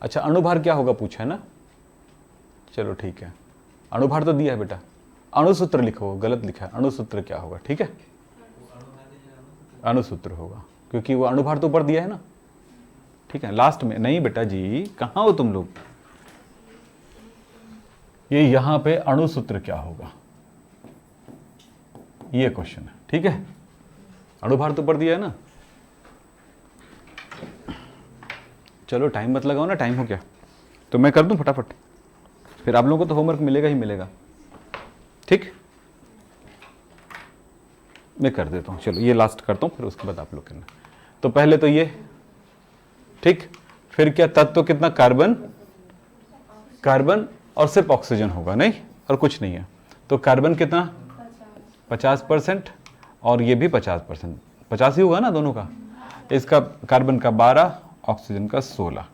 [SPEAKER 1] अच्छा, अणुभार क्या होगा पूछा है ना, चलो ठीक है। अणुभार तो दिया है बेटा, अणुसूत्र लिखो, गलत लिखा है। अणुसूत्र क्या होगा, ठीक है, अणुसूत्र होगा, क्योंकि वो अणुभार तो ऊपर दिया है ना, ठीक है। लास्ट में नहीं बेटा जी, कहाँ हो तुम लोग? ये यहां पे अणुसूत्र क्या होगा, ये क्वेश्चन है, ठीक है। अणुभार तो ऊपर दिया है ना। चलो टाइम मत लगाओ ना, टाइम हो गया तो मैं कर दूं फटाफट, फिर आप लोगों को तो होमवर्क मिलेगा ही मिलेगा, ठीक। मैं कर देता हूं, चलो ये लास्ट करता हूं, फिर उसके बाद आप लोग करना। तो पहले तो ये, ठीक। फिर क्या तत्व कितना? कार्बन, कार्बन और सिर्फ ऑक्सीजन होगा, नहीं और कुछ नहीं है। तो कार्बन कितना? 50%, और ये भी 50%। 50 ही होगा ना दोनों का। इसका कार्बन का 12, ऑक्सीजन का 16।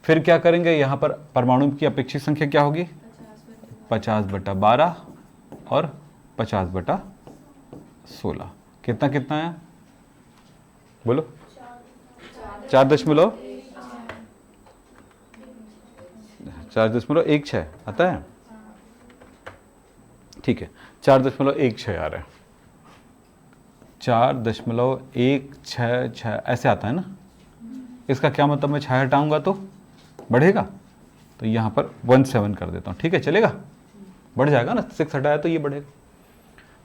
[SPEAKER 1] फिर क्या करेंगे, यहाँ पर परमाणु की अपेक्षित संख्या क्या होगी, 50/12 और 50/16। कितना कितना है बोलो, 4.16 आता है, ठीक है, 4.16 आ रहा है, 4.166 ऐसे आता है ना। इसका क्या मतलब, मैं 6 हटाऊंगा तो बढ़ेगा, तो यहाँ पर 17 कर देता हूँ, ठीक है, चलेगा, बढ़ जाएगा ना, 6 हटाया तो ये बढ़ेगा।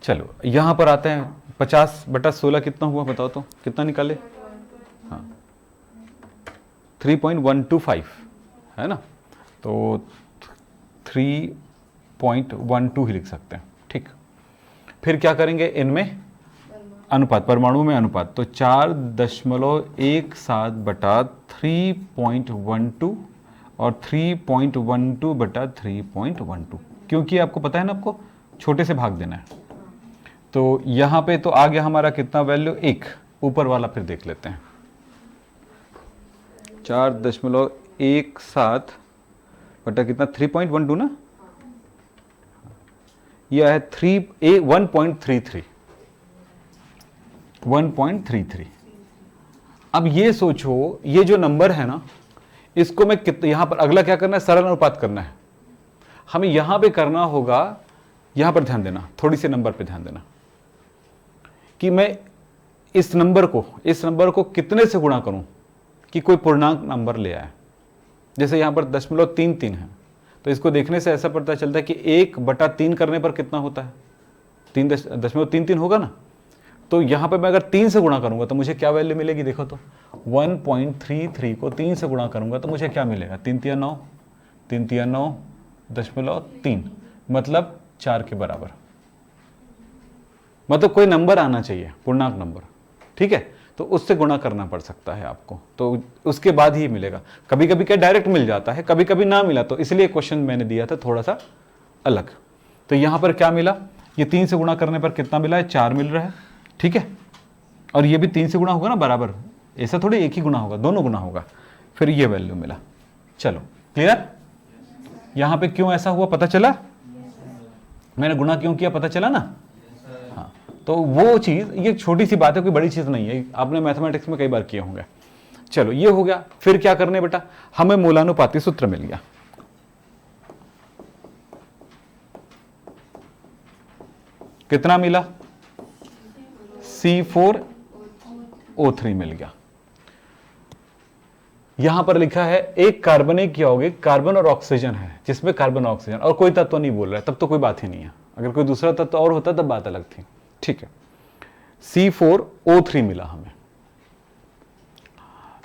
[SPEAKER 1] चलो यहाँ पर आते हैं, 50/16 कितना हुआ बताओ तो, कितना निकाले, हाँ 3.125 है ना, तो 3.12 ही लिख सकते हैं, ठीक। फिर क्या करेंगे, इनमें अनुपात, परमाणु में अनुपात, तो 4.1/3.12 और 3.12/3.12, क्योंकि आपको पता है ना, आपको छोटे से भाग देना है। तो यहाँ पे तो आ गया हमारा कितना वैल्यू, 1, ऊपर वाला फिर देख लेते हैं, 4.17 बटा कितना, 3.12 ना, यह है 1.33। अब ये सोचो, ये जो नंबर है ना, इसको मैं यहां पर अगला क्या करना है, सरल अनुपात करना है। हमें यहां पे करना होगा, यहां पर ध्यान देना, थोड़ी सी नंबर पे ध्यान देना, कि मैं इस नंबर को कितने से गुणा करूं कि कोई पूर्णांक नंबर ले आए। जैसे यहां पर 0.33 है, तो इसको देखने से ऐसा पता चलता है कि 1/3 करने पर कितना होता है, 3.33 होगा ना। तो यहां पे मैं अगर 3 से गुणा करूंगा तो मुझे क्या वैल्यू मिलेगी, देखो तो 1.33 को 3 से गुणा करूंगा तो मुझे क्या मिलेगा, 3×3 = 9, 9.3, मतलब 4 के बराबर। मतलब कोई नंबर आना चाहिए, पूर्णांक नंबर, ठीक है, तो उससे गुणा करना पड़ सकता है आपको, तो उसके बाद ही मिलेगा। कभी कभी क्या डायरेक्ट मिल जाता है, कभी कभी ना मिला, तो इसलिए क्वेश्चन मैंने दिया था थोड़ा सा अलग। तो यहां पर क्या मिला, ये 3 से गुणा करने पर कितना मिला है, 4 मिल रहा है, ठीक है, और ये भी 3 से गुणा होगा ना बराबर, ऐसा थोड़ी एक ही गुणा होगा, दोनों गुणा होगा, फिर ये वैल्यू मिला। चलो क्लियर, यहां पे क्यों ऐसा हुआ पता चला, मैंने गुणा क्यों किया पता चला ना। हाँ, तो वो चीज, ये छोटी सी बात है, कोई बड़ी चीज नहीं है, आपने मैथमेटिक्स में कई बार किए होंगे। चलो ये हो गया, फिर क्या करने बेटा, हमें मूलानुपाती सूत्र मिल गया। कितना मिला, C4O3 मिल गया। यहां पर लिखा है एक कार्बनिक यौगिक, कार्बन और ऑक्सीजन है, जिसमें कार्बन ऑक्सीजन और कोई तत्व नहीं बोल रहा है, तब तो कोई बात ही नहीं है। अगर कोई दूसरा तत्व और होता तब बात अलग थी, ठीक है। C4O3 मिला हमें।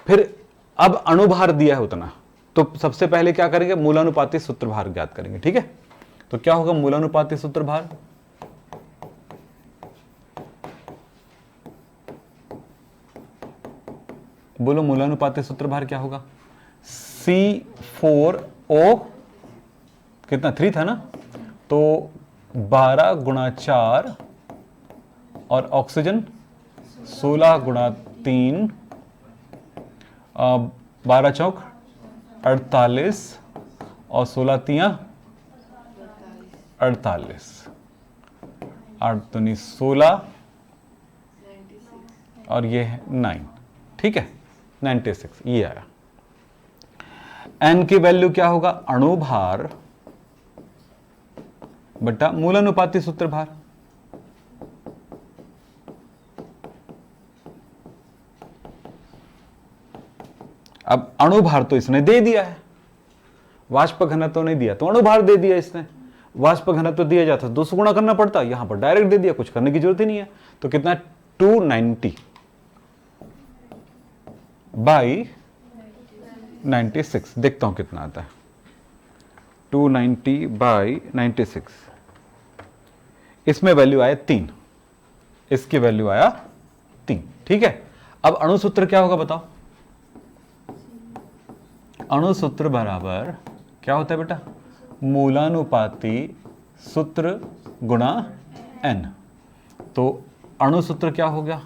[SPEAKER 1] फिर अब अणुभार दिया है उतना, तो सबसे पहले क्या करेंगे, मूलानुपाती सूत्र भार ज्ञात करेंगे, ठीक है। तो क्या होगा मूलानुपाती सूत्र भार, बोलो मूलानुपाती सूत्र भार क्या होगा, C4O कितना 3 था ना, तो 12×4 और ऑक्सीजन 16×3, 12 चौक 48 और 16×3 48, 8 दूनी 16 और ये है 9, ठीक है, 96 ये आया। N की वैल्यू क्या होगा, अणुभार बटा मूलानुपाती सूत्र भार। अब अणुभार तो इसने दे दिया है, वाष्प घनत्व तो नहीं दिया, तो अणुभार दे दिया इसने। वाष्प घनत्व तो दिया जाता 200 गुणा करना पड़ता, यहां पर डायरेक्ट दे दिया, कुछ करने की जरूरत ही नहीं है। तो कितना 290/96, देखता हूं कितना आता है, 290/96। इसमें वैल्यू आया 3, इसकी वैल्यू आया 3, ठीक है। अब अणुसूत्र क्या होगा बताओ, अणुसूत्र बराबर क्या होता है बेटा, मूलानुपाती सूत्र गुणा n। तो अणुसूत्र क्या हो गया,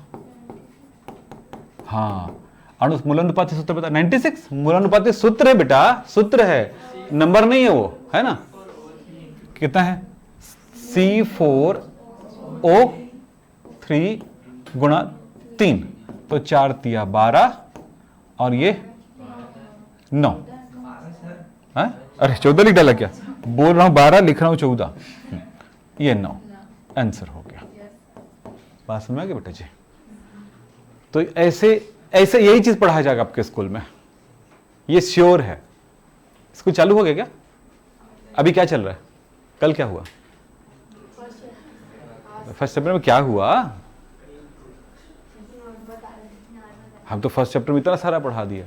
[SPEAKER 1] हाँ, मूलानुपाती सूत्र बता। 96 मूलानुपाती सूत्र है बेटा, सूत्र है, नंबर नहीं है वो, है ना। कितना है? C4O3 गुणा 3, तो 4 तिया 12 और ये 9। अरे 14 लिख डाला क्या? बोल रहा हूं 12, लिख रहा हूं 14, ये 9 आंसर हो गया। बात समझ में आ गई बेटा जी? तो ऐसे ऐसे यही चीज पढ़ाया जाएगा आपके स्कूल में, ये श्योर है। स्कूल चालू हो गया क्या? अभी क्या चल रहा है? कल क्या हुआ? फर्स्ट चैप्टर में क्या हुआ? हम तो फर्स्ट चैप्टर में इतना सारा पढ़ा दिया।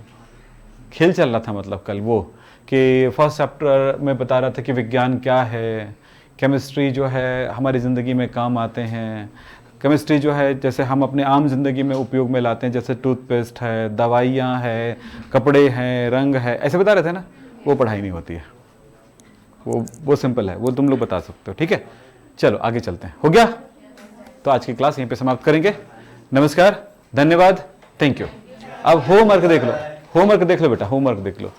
[SPEAKER 1] खेल चल रहा था मतलब कल वो, कि फर्स्ट चैप्टर में बता रहा था कि विज्ञान क्या है, केमिस्ट्री जो है हमारी ज़िंदगी में काम आते हैं, केमिस्ट्री जो है जैसे हम अपने आम जिंदगी में उपयोग में लाते हैं, जैसे टूथपेस्ट है, दवाइयाँ है, कपड़े हैं, रंग है, ऐसे बता रहे थे ना। वो पढ़ाई नहीं होती है, वो सिंपल है, वो तुम लोग बता सकते हो। ठीक है, चलो आगे चलते हैं। हो गया? तो आज की क्लास यहीं पे समाप्त करेंगे। नमस्कार, धन्यवाद, थैंक यू। अब होमवर्क देख लो, होमवर्क देख लो बेटा, होमवर्क देख लो।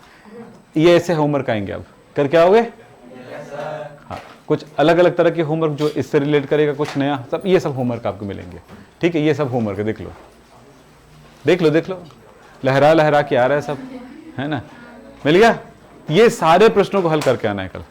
[SPEAKER 1] ये ऐसे होमवर्क आएंगे, अब कर क्या आओगे? हाँ, कुछ अलग अलग तरह के होमवर्क जो इससे रिलेट करेगा, कुछ नया, सब ये सब होमवर्क आपको मिलेंगे। ठीक है, ये सब होमवर्क देख लो, देख लो, देख लो, लहरा लहरा के आ रहा है सब, है ना। मिल गया? ये सारे प्रश्नों को हल करके आना है कल।